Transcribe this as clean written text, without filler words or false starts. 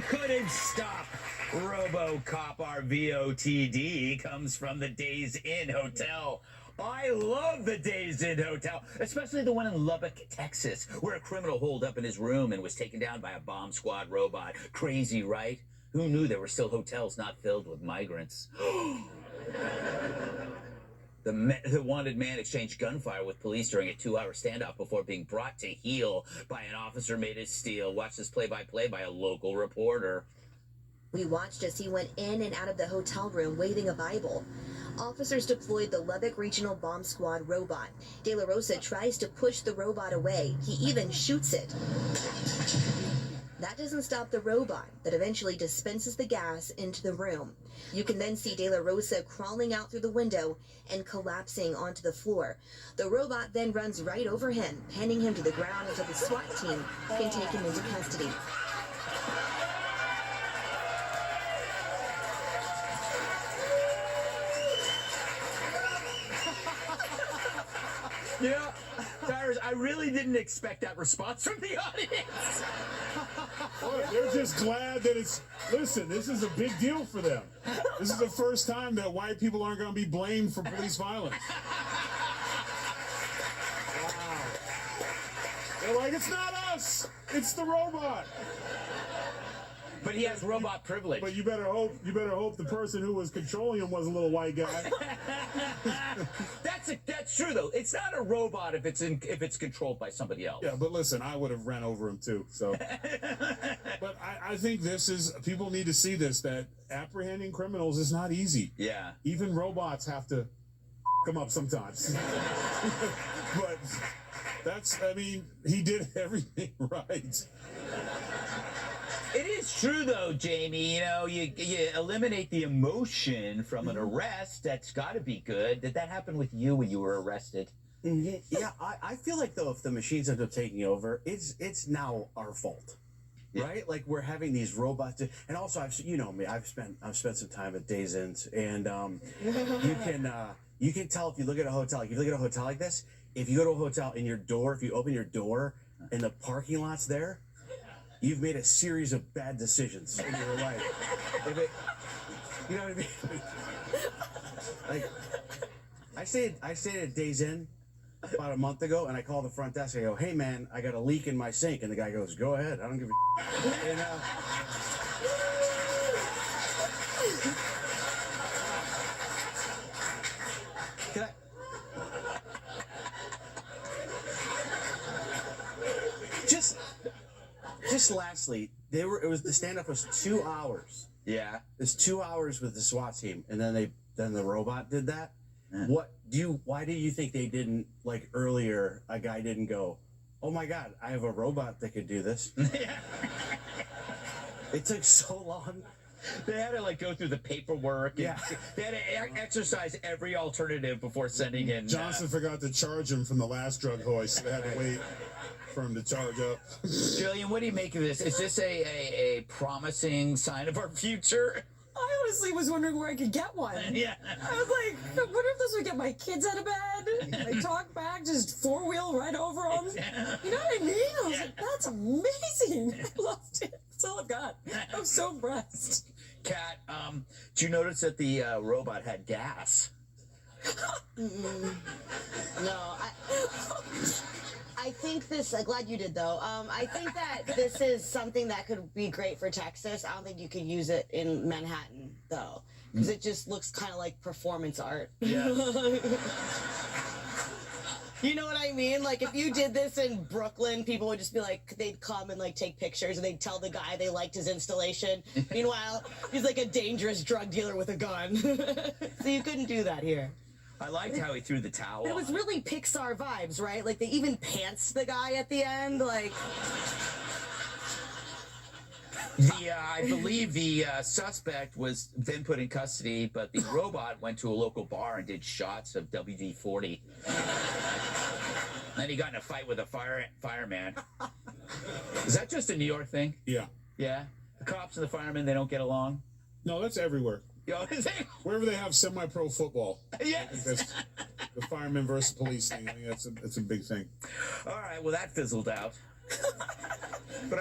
couldn't stop RoboCop. Our VOTD comes from the Days Inn Hotel. I love the Days Inn Hotel, especially the one in Lubbock, Texas, where a criminal holed up in his room and was taken down by a bomb squad robot. Crazy, right? Who knew there were still hotels not filled with migrants? The wanted man exchanged gunfire with police during a 2-hour standoff before being brought to heel by an officer made of steel. Watch this play-by-play by a local reporter. We watched as he went in and out of the hotel room waving a Bible. Officers deployed the Lubbock Regional Bomb Squad robot. De La Rosa tries to push the robot away. He even shoots it. That doesn't stop the robot, that eventually dispenses the gas into the room. You can then see De La Rosa crawling out through the window and collapsing onto the floor. The robot then runs right over him, pinning him to the ground until the SWAT team can take him into custody. You know, Cyrus, I really didn't expect that response from the audience. Well, they're just glad that it's, listen, this is a big deal for them. This is the first time that white people aren't going to be blamed for police violence. Wow. They're like, it's not us, it's the robot. But he has robot privilege. But you better hope the person who was controlling him was a little white guy. That's true though. It's not a robot if it's controlled by somebody else. Yeah, but listen, I would have ran over him too. So, but I think people need to see this, that apprehending criminals is not easy. Yeah. Even robots have to come up sometimes. But he did everything right. It is true, though, Jamie. You know, you eliminate the emotion from an arrest. That's got to be good. Did that happen with you when you were arrested? Yeah, I feel like, though, if the machines end up taking over, it's now our fault, right? Like, we're having these robots, and also, you know me, I've spent some time at Days Inn, and you can tell if you look at a hotel. Like, if you look at a hotel like this, if you go to a hotel and if you open your door and the parking lot's there, you've made a series of bad decisions in your life. You know what I mean? Like, I stayed at Days Inn about a month ago, and I called the front desk. I go, "Hey man, I got a leak in my sink," and the guy goes, "Go ahead, I don't give a." And, can I? Just lastly, the standoff was 2 hours. Yeah. It was 2 hours with the SWAT team, and then the robot did that. Yeah. Why do you think they didn't, like earlier, a guy didn't go, "Oh my God, I have a robot that could do this"? It took so long. They had to go through the paperwork. Yeah. They had to exercise every alternative before sending in. Johnson forgot to charge him from the last drug hoist, so they had to wait for him to charge up. Jillian, what do you make of this? Is this a promising sign of our future? I honestly was wondering where I could get one. Yeah. I was like, I wonder if this would get my kids out of bed. They talk back, just four-wheel right over them. You know what I mean? I was like, that's amazing. I loved it. That's all I've got. I'm so impressed. Kat, did you notice that the robot had gas? No, I think this, I'm glad you did though. I think that this is something that could be great for Texas. I don't think you could use it in Manhattan though, because it just looks kind of like performance art. Yeah. You know what I mean? Like, if you did this in Brooklyn, people would just be like, they'd come and take pictures and they'd tell the guy they liked his installation. Meanwhile, he's like a dangerous drug dealer with a gun. So you couldn't do that here. I liked how he threw the towel It was on. really Pixar vibes, right? Like, they even pantsed the guy at the end, like... I believe the suspect was then put in custody, but the robot went to a local bar and did shots of WD-40. Then he got in a fight with a fireman. Is that just a New York thing? Yeah. Yeah? The cops and the firemen, they don't get along? No, that's everywhere. Yo, is it? Wherever they have semi-pro football. Yes. I think that's the fireman versus police thing. I think that's a big thing. All right, well, that fizzled out. But